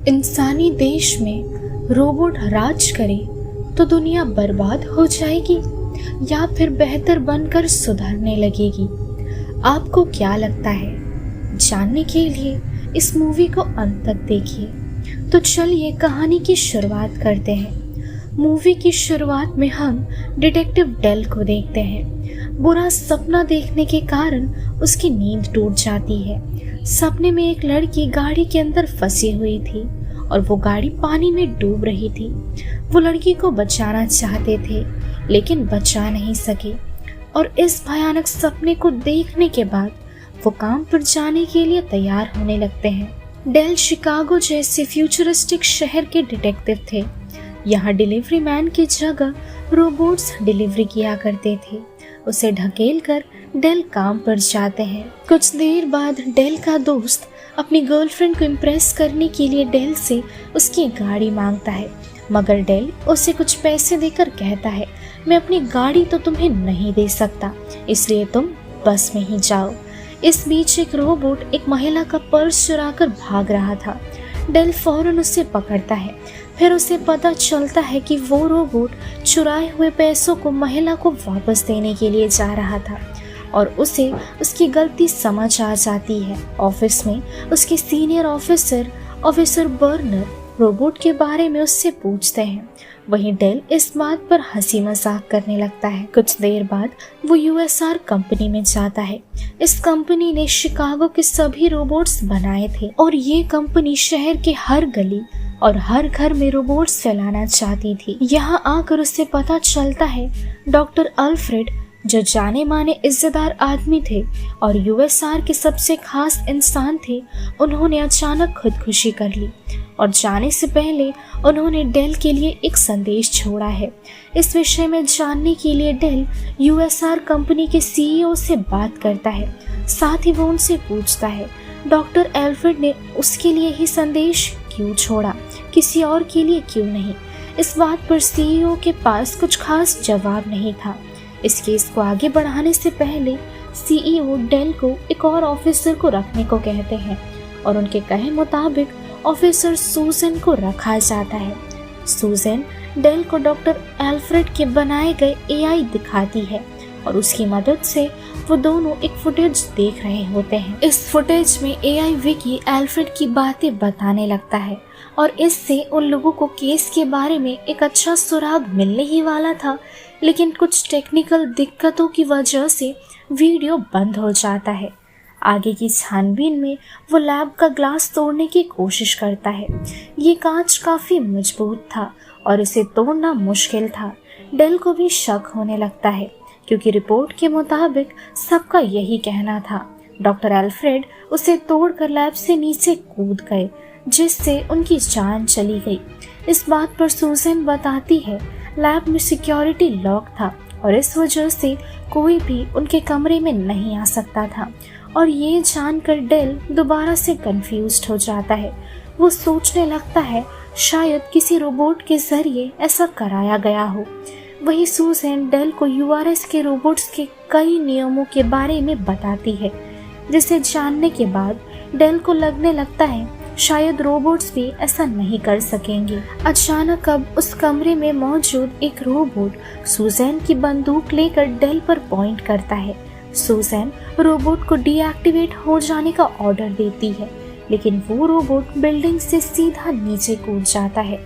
इंसानी देश में रोबोट राज करे तो दुनिया बर्बाद हो जाएगी या फिर बेहतर बनकर सुधरने लगेगी। आपको क्या लगता है? जानने के लिए इस मूवी को अंत तक देखिए। तो चलिए कहानी की शुरुआत करते हैं। मूवी की शुरुआत में हम डिटेक्टिव डेल को देखते हैं। बुरा सपना देखने के कारण उसकी नींद टूट जाती है। सपने में एक लड़की गाड़ी के अंदर फंसी हुई थी और वो गाड़ी पानी में डूब रही थी। वो लड़की को बचाना चाहते थे लेकिन बचा नहीं सके और इस भयानक सपने को देखने के बाद वो काम पर जाने के लिए तैयार होने लगते हैं। डेल शिकागो जैसे फ्यूचरिस्टिक शहर के डिटेक्टिव थे। यहाँ डिलीवरी मैन की जगह रोबोट्स डिलीवरी किया करते थे। उसे ढकेल कर डेल काम पर जाते हैं। कुछ देर बाद डेल का दोस्त अपनी गर्लफ्रेंड को इम्प्रेस करने के लिए डेल से उसकी गाड़ी मांगता है, मगर डेल उसे कुछ पैसे देकर कहता है, मैं अपनी गाड़ी तो तुम्हें नहीं दे सकता, इसलिए तुम बस में ही जाओ। इस बीच एक रोबोट एक महिला का पर्स चुराकर भाग रहा था। डेल फौरन उसे पकड़ता है। फिर उसे पता चलता है कि वो रोबोट चुराए हुए पैसों को महिला को वापस देने के लिए जा रहा था और उसे उसकी गलती समझ आ जाती है। ऑफिस में उसके सीनियर ऑफिसर बर्नर रोबोट के बारे में उससे पूछते हैं। वहीं डेल इस बात पर हंसी मजाक करने लगता है। कुछ देर बाद वो यूएसआर कंपनी में जाता है। इस कंपनी ने शिकागो के सभी रोबोट्स बनाए थे और ये कंपनी शहर के हर गली और हर घर में रोबोट्स फैलाना चाहती थी। यहाँ आकर उसे पता चलता है डॉक्टर अल्फ्रेड, जो जाने माने इज्जतदार आदमी थे और यूएसआर के सबसे खास इंसान थे, उन्होंने अचानक खुदकुशी कर ली और जाने से पहले उन्होंने डेल के लिए एक संदेश छोड़ा है। इस विषय में जानने के लिए डेल यूएसआर कंपनी के सीईओ से बात करता है। साथ ही वो उनसे पूछता है डॉक्टर एल्फ्रेड ने उसके लिए ही संदेश क्यों छोड़ा, किसी और के लिए क्यों नहीं। इस बात पर सीईओ के पास कुछ खास जवाब नहीं था। इस केस को आगे बढ़ाने से पहले सीईओ डेल को एक और ऑफिसर को रखने को कहते हैं और उनके कहे मुताबिक ऑफिसर सूजन को रखा जाता है। सूजन डेल को डॉक्टर एल्फ्रेड के बनाए गए एआई दिखाती है और उसकी मदद से वो दोनों एक फुटेज देख रहे होते हैं। इस फुटेज में एआई विकी एल्फ्रेड की बातें बताने लगता है और इससे उन लोगों को केस के बारे में एक अच्छा सुराग मिलने ही वाला था, लेकिन कुछ टेक्निकल दिक्कतों की वजह से वीडियो बंद हो जाता है। आगे की छानबीन में वो लैब का ग्लास तोड़ने की कोशिश करता है। ये कांच काफी मजबूत था और इसे तोड़ना मुश्किल था। डेल को भी शक होने लगता है क्योंकि रिपोर्ट के मुताबिक सबका यही कहना था। डॉक्टर एल्फ्रेड उसे तोड़कर लैब से नीचे कूद गए, जिससे उनकी जान चली गई। इस बात पर सूजन बताती है लैब में सिक्योरिटी लॉक था और इस वजह से कोई भी उनके कमरे में नहीं आ सकता था और ये जानकर डेल दोबारा से कंफ्यूज्ड हो जाता है। वो सोचने लगता है शायद किसी रोबोट के जरिए ऐसा कराया गया हो। वही सूजन डेल को यूआरएस के रोबोट्स के कई नियमों के बारे में बताती है, जिसे जानने के बाद डेल को लगने लगता है शायद रोबोट्स भी ऐसा नहीं कर सकेंगे। अचानक अब उस कमरे में मौजूद एक रोबोट सूजन की बंदूक लेकर डेल पर पॉइंट करता है। सूजन रोबोट को डीएक्टिवेट हो जाने का ऑर्डर देती है, लेकिन वो रोबोट बिल्डिंग से सीधा नीचे कूद जाता है।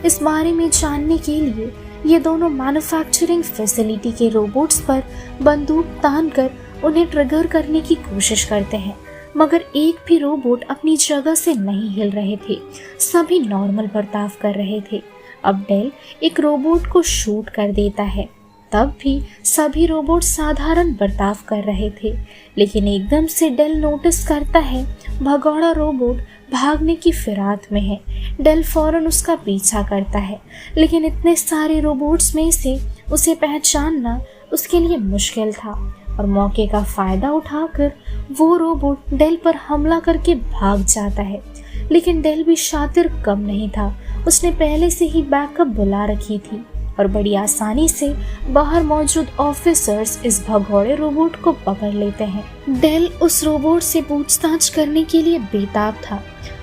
इस बारे में जानने के लिए ये दोनों मैन्युफैक्चरिंग फैसिलिटी के रोबोट्स पर बंदूक तानकर उन्हें ट्रिगर करने की कोशिश करते हैं, मगर एक भी रोबोट अपनी जगह से नहीं हिल रहे थे। सभी नॉर्मल बर्ताव कर रहे थे। अब डेल एक रोबोट को शूट कर देता है, तब भी सभी रोबोट साधारण बर्ताव कर रहे थे, लेकिन एकदम से डेल नोटिस करता है भगौड़ा रोबोट भागने की फिराक में है। डेल फौरन उसका पीछा करता है, लेकिन इतने सारे रोबोट्स में से उसे पहचानना उसके लिए मुश्किल था और मौके का फायदा उठाकर वो रोबोट डेल पर हमला करके भाग जाता है। लेकिन डेल भी शातिर कम नहीं था। उसने पहले से ही बैकअप बुला रखी थी और बड़ी आसानी से बाहर मौजूद ऑफिसर्स इस भगौड़े रोबोट को पकड़ लेते हैं। डेल उस रोबोट से पूछताछ करने के लिए बेताब था।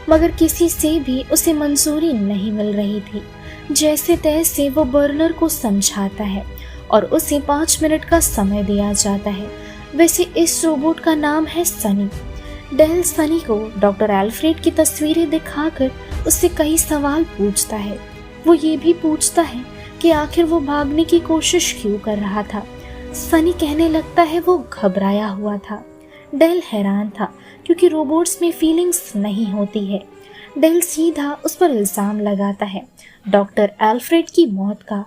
मगर किसी से भी उसे मंजूरी नहीं मिल रही थी। जैसे तैसे वो बर्नर को समझाता है और उसे 5 मिनट का समय दिया जाता है। वैसे इस रोबोट का नाम है सनी। डेल सनी को डॉक्टर एल्फ्रेड की तस्वीरें दिखाकर उससे कई सवाल पूछता है। वो ये भी पूछता है कि आखिर वो भागने की कोशिश क्यों कर रहा था। सनी कहने लगता है वो घबराया हुआ था। डेल हैरान था क्योंकि रोबोट्स में फीलिंग्स नहीं होती है। डेल सीधा उस पर इल्जाम लगाता है डॉक्टर एल्फ्रेड की मौत का।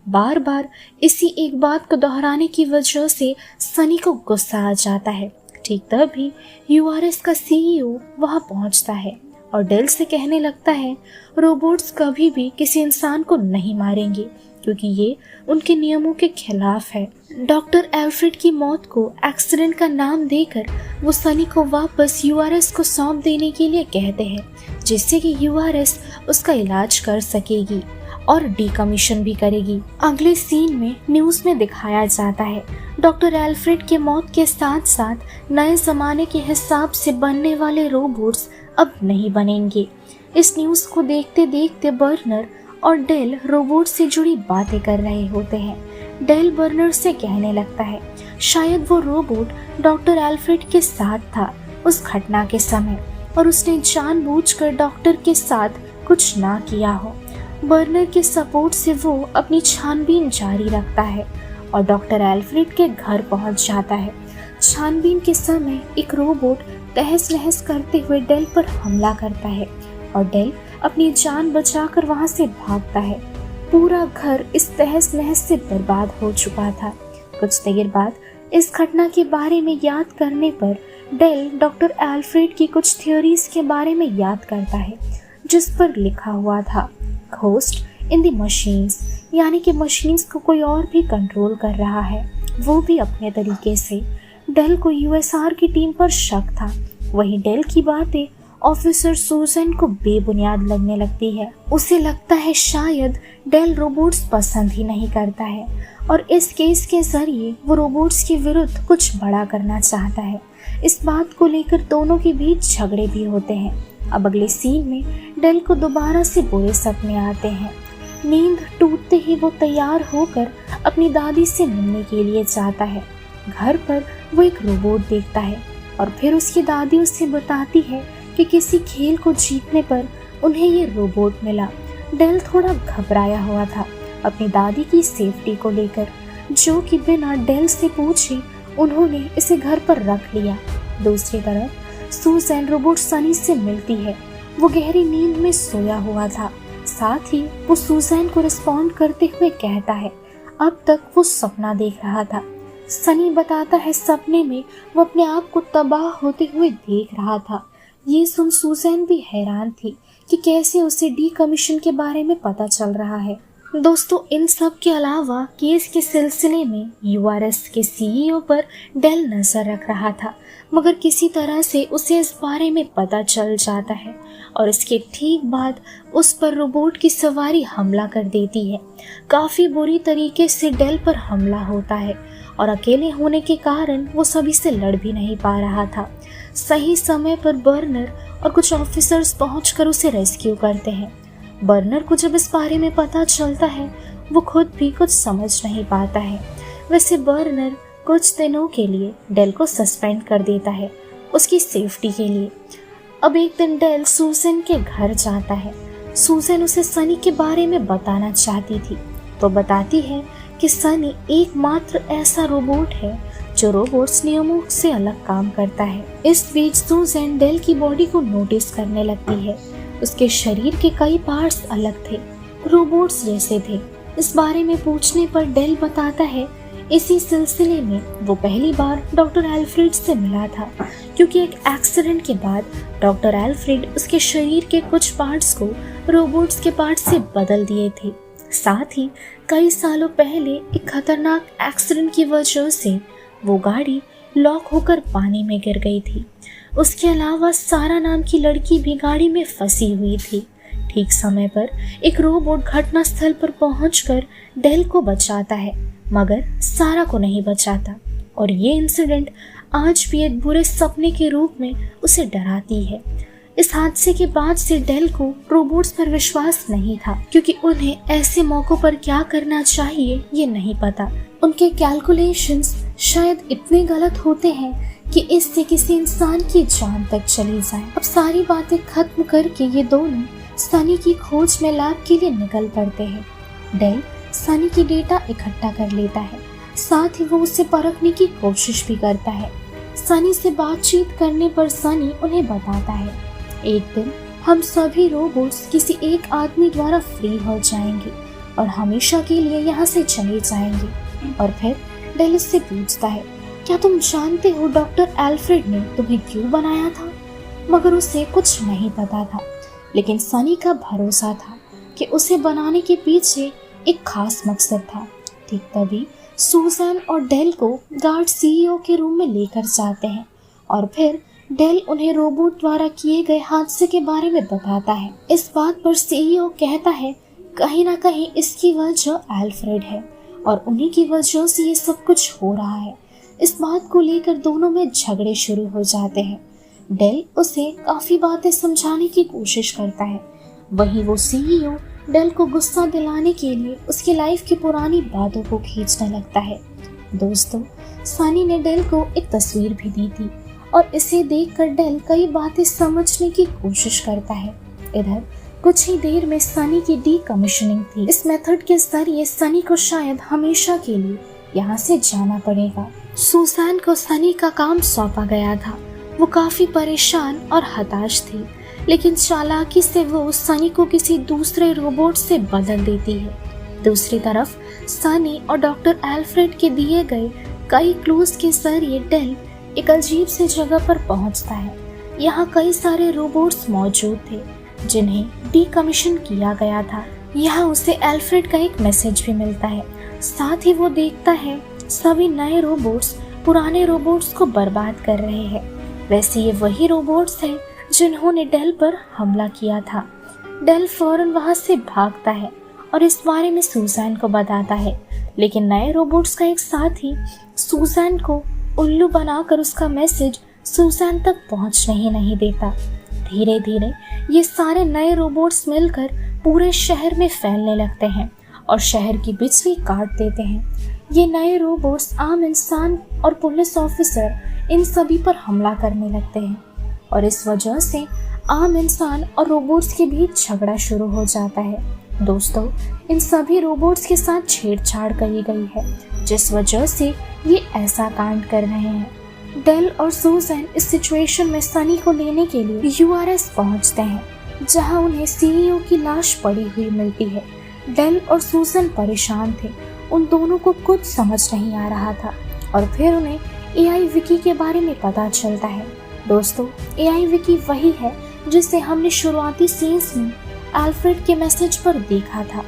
बार बार इसी एक बात को दोहराने की वजह से सनी को गुस्सा आ जाता है। ठीक तभी यूआरएस का सीईओ वहां पहुंचता है और डेल से कहने लगता है रोबोट्स कभी भी किसी इंसान को नहीं मारेंगे क्योंकि ये उनके नियमों के खिलाफ है। डॉक्टर एल्फ्रेड की मौत को एक्सीडेंट का नाम देकर वो सनी को वापस यूआरएस को सौंप देने के लिए कहते हैं, जिससे कि यूआरएस उसका इलाज कर सकेगी और डीकमीशन भी करेगी। अगले सीन में न्यूज़ में दिखाया जाता है डॉक्टर एल्फ्रेड के मौत के साथ साथ नए जमाने के हिसाब से बनने वाले रोबोट्स अब नहीं बनेंगे। इस न्यूज़ को देखते देखते बर्नर और डेल रोबोट से जुड़ी बातें कर रहे होते हैं। डेल बर्नर से कहने लगता है शायद वो रोबोट डॉक्टर एल्फ्रेड के साथ था उस घटना के समय और उसने जानबूझकर डॉक्टर के साथ कुछ ना किया हो। बर्नर के सपोर्ट से वो अपनी छानबीन जारी रखता है और डॉक्टर एल्फ्रेड के घर पहुंच जाता है। छानबीन के समय एक रोबोट तहस नहस करते हुए डेल पर हमला करता है और डेल अपनी जान बचाकर वहां से भागता है। पूरा घर इस तहस नहस से बर्बाद हो चुका था। कुछ देर बाद इस घटना के बारे में याद करने पर डेल डॉक्टर एल्फ्रेड की कुछ थ्योरीज के बारे में याद करता है, जिस पर लिखा हुआ था घोस्ट इन द मशीन्स, यानी कि मशीन्स को कोई और भी कंट्रोल कर रहा है, वो भी अपने तरीके से। डेल को यूएसआर की टीम पर शक था। वहीं डेल की बातें ऑफिसर सुजैन को बेबुनियाद लगने लगती है। उसे लगता है शायद डेल रोबोट्स पसंद ही नहीं करता है और इस केस के जरिए वो रोबोट्स के विरुद्ध कुछ बड़ा करना चाहता है। इस बात को लेकर दोनों के बीच झगड़े भी होते हैं। अब अगले सीन में डेल को दोबारा से बुरे सपने आते हैं। नींद टूटते ही वो तैयार होकर अपनी दादी से मिलने के लिए जाता है। घर पर वो एक रोबोट देखता है और फिर उसकी दादी उसे बताती है कि किसी खेल को जीतने पर उन्हें ये रोबोट मिला। डेल थोड़ा घबराया हुआ था अपनी दादी की सेफ्टी को लेकर, जो कि बिना डेल से पूछे उन्होंने इसे घर पर रख लिया। दूसरी तरफ सुजैन रोबोट सनी से मिलती है। वो गहरी नींद में सोया हुआ था। साथ ही वो सुजैन को रिस्पॉन्ड करते हुए कहता है अब तक वो सपना देख रहा था। सनी बताता है सपने में वो अपने आप को तबाह होते हुए देख रहा था। ये सुन सुजैन भी हैरान थी कि कैसे उसे डीकमीशन के बारे में पता चल रहा है। दोस्तों, इन सब के अलावा केस के सिलसिले में यूआरएस के सीईओ पर डेल नजर रख रहा था, मगर किसी तरह से उसे इस बारे में पता चल जाता है और इसके ठीक बाद उस पर रोबोट की सवारी हमला कर देती है। काफ़ी बुरी तरीके से डेल पर हमला होता है और अकेले होने के कारण वो सभी से लड़ भी नहीं पा रहा था। सही समय पर बर्नर और कुछ ऑफिसर्स पहुंचकर उसे रेस्क्यू करते हैं। बर्नर को जब इस बारे में पता चलता है वो खुद भी कुछ समझ नहीं पाता है। वैसे बर्नर कुछ दिनों के लिए डेल को सस्पेंड कर देता है उसकी सेफ्टी के लिए। अब एक दिन डेल सुजैन के घर जाता है। सुजैन उसे सनी के बारे में बताना चाहती थी तो बताती है कि सनी एकमात्र ऐसा रोबोट है जो रोबोट्स नियमों से अलग काम करता है। इस बीच सुजैन डेल की बॉडी को नोटिस करने लगती है। उसके शरीर के कई पार्ट्स अलग थे, रोबोट्स जैसे थे। इस बारे में पूछने पर डेल बताता है इसी सिलसिले में वो पहली बार डॉक्टर एल्फ्रेड से मिला था, क्योंकि एक एक्सीडेंट के बाद डॉक्टर एल्फ्रेड उसके शरीर के कुछ पार्ट्स को रोबोट्स के पार्ट्स से बदल दिए थे। साथ ही कई सालों पहले एक खतरनाक एक्सीडेंट की वजह से वो गाड़ी लॉक होकर पानी में गिर गई थी। उसके अलावा सारा नाम की लड़की भी गाड़ी में फंसी हुई थी। ठीक समय पर एक रोबोट घटनास्थल पर पहुंचकर डेल को बचाता है, मगर सारा को नहीं बचाता और ये इंसिडेंट आज भी एक बुरे सपने के रूप में उसे डराती है। इस हादसे के बाद से डेल को रोबोट्स पर विश्वास नहीं था, क्योंकि उन्हें ऐसे मौकों पर क्या करना चाहिए ये नहीं पता। उनके कैलकुलेशंस शायद इतने गलत होते हैं कि इससे किसी इंसान की जान तक चली जाए। अब सारी बातें खत्म करके ये दोनों सनी की खोज में लैब के लिए निकल पड़ते हैं। डेल सनी की डेटा इकट्ठा कर लेता है, साथ ही वो उसे परखने की कोशिश भी करता है। सनी से बातचीत करने पर सनी उन्हें बताता है, एक दिन हम सभी रोबोट्स किसी एक आदमी द्वारा फ्री हो जाएंगे और हमेशा के लिए यहाँ से चले जाएंगे। और फिर डेल उससे पूछता है, क्या तुम जानते हो डॉक्टर एल्फ्रेड ने तुम्हें क्यों बनाया था? मगर उसे कुछ नहीं पता था, लेकिन सनी का भरोसा था कि उसे बनाने के पीछे एक खास मकसद था। ठीक तभी सुसान और डेल को गार्ड सीईओ के रूम में लेकर जाते हैं और फिर डेल उन्हें रोबोट द्वारा किए गए हादसे के बारे में बताता है। इस बात पर सीईओ कहता है, कहीं ना कहीं इसकी वजह एल्फ्रेड है और उन्हीं की वजह से ये सब कुछ हो रहा है। इस बात को लेकर दोनों में झगड़े शुरू हो जाते हैं। डेल उसे काफी बातें समझाने की कोशिश करता है, वहीं वो सीईओ डेल को गुस्सा दिलाने के लिए उसकी लाइफ की पुरानी बातों को खींचने लगता है। दोस्तों, सनी ने डेल को एक तस्वीर भी दी थी और इसे देखकर डेल कई बातें समझने की कोशिश करता है। इधर कुछ ही देर में सनी की डीकमीशनिंग थी। इस मेथड के जरिए सनी को शायद हमेशा के लिए यहाँ से जाना पड़ेगा। सुसान को सनी का काम सौंपा गया था। वो काफी परेशान और हताश थी, लेकिन चालाकी से वो सनी को किसी दूसरे रोबोट से बदल देती है। दूसरी तरफ सनी और डॉक्टर एल्फ्रेड के दिए गए कई क्लूज के जरिए डेल एक अजीब सी जगह पर पहुंचता है। यहाँ कई सारे रोबोट्स मौजूद थे जिन्हें डीकमीशन किया गया था। यहाँ उसे एल्फ्रेड का एक मैसेज भी मिलता है। साथ ही वो देखता है सभी नए रोबोट्स पुराने रोबोट्स को बर्बाद कर रहे हैं। वैसे ये वही रोबोट्स हैं जिन्होंने डेल पर हमला किया था। डेल फौरन वहां से भागता है और इस बारे में सुसान को बताता है, लेकिन नए रोबोट्स का एक साथी सुसान को उल्लू बनाकर उसका मैसेज सुसान तक पहुंचने ही नहीं देता। धीरे धीरे ये सारे नए रोबोट्स मिलकर पूरे शहर में फैलने लगते हैं और शहर की बिजली काट देते हैं। ये नए रोबोट्स आम इंसान और पुलिस ऑफिसर इन सभी पर हमला करने लगते हैं और इस वजह से आम इंसान और रोबोट्स के बीच झगड़ा शुरू हो जाता है। दोस्तों, इन सभी रोबोट्स के साथ छेड़छाड़ करी गई है, जिस वजह से ये ऐसा कांड कर रहे हैं। डेल और सुसान इस सिचुएशन में सनी को लेने के लिए यूआरएस पहुंचते हैं, जहां उन्हें सीईओ की लाश पड़ी हुई मिलती है। डेल और सुसान परेशान थे, उन दोनों को कुछ समझ नहीं आ रहा था और फिर उन्हें एआई विकी के बारे में पता चलता है। दोस्तों, एआई विकी वही है जिसे हमने शुरुआती सीन्स में एल्फ्रेड के मैसेज पर देखा था।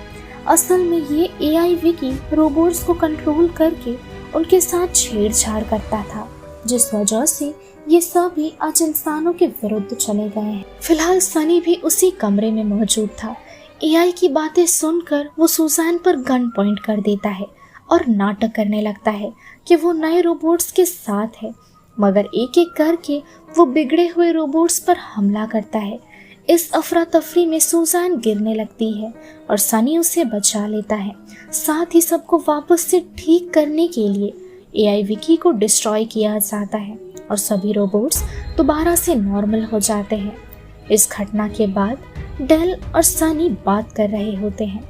असल में ये एआई विकी रोबोट्स को कंट्रोल करके उनके साथ छेड़छाड़ करता था, जिस वजह से ये सभी आज इंसानों के विरुद्ध चले गए हैं। फिलहाल सनी भी उसी कमरे में मौजूद था। एआई की बातें सुनकर वो सुसान पर गन पॉइंट कर देता है और नाटक करने लगता है कि वो नए रोबोट्स के साथ है, मगर एक एक करके वो बिगड़े हुए रोबोट्स पर हमला करता है। इस अफरा तफरी में सुसान गिरने लगती है और सनी उसे बचा लेता है। साथ ही सबको वापस से ठीक करने के लिए एआई विकी को डिस्ट्रॉय किया जाता है और सभी रोबोट्स दोबारा से नॉर्मल हो जाते हैं। इस घटना के बाद डेल और सनी बात कर रहे होते हैं।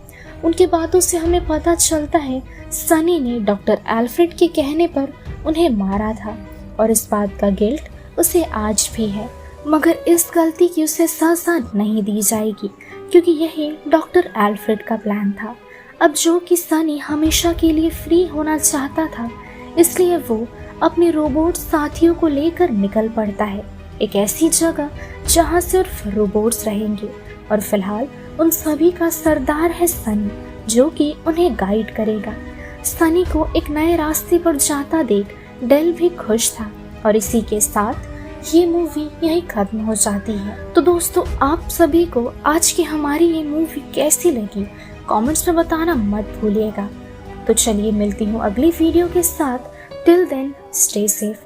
उनकी बातों से हमें पता चलता है सनी ने डॉक्टर एल्फ्रेड के कहने पर उन्हें मारा था और इस बात का गिल्ट उसे आज भी है, मगर इस गलती की उसे सजा नहीं दी जाएगी क्योंकि यही डॉक्टर एल्फ्रेड का प्लान था। अब जो कि सनी हमेशा के लिए फ्री होना चाहता था, इसलिए वो अपने रोबोट साथियों को लेकर निकल पड़ता है एक ऐसी जगह जहां सिर्फ रोबोट्स रहेंगे और फिलहाल उन सभी का सरदार है सनी, जो कि उन्हें गाइड करेगा। सनी को एक नए रास्ते पर जाता देख डेल भी खुश था और इसी के साथ ये मूवी यहीं खत्म हो जाती है। तो दोस्तों, आप सभी को आज की हमारी ये मूवी कैसी लगी कमेंट्स में बताना मत भूलिएगा। तो चलिए मिलती हूँ अगली वीडियो के साथ। Till then stay safe.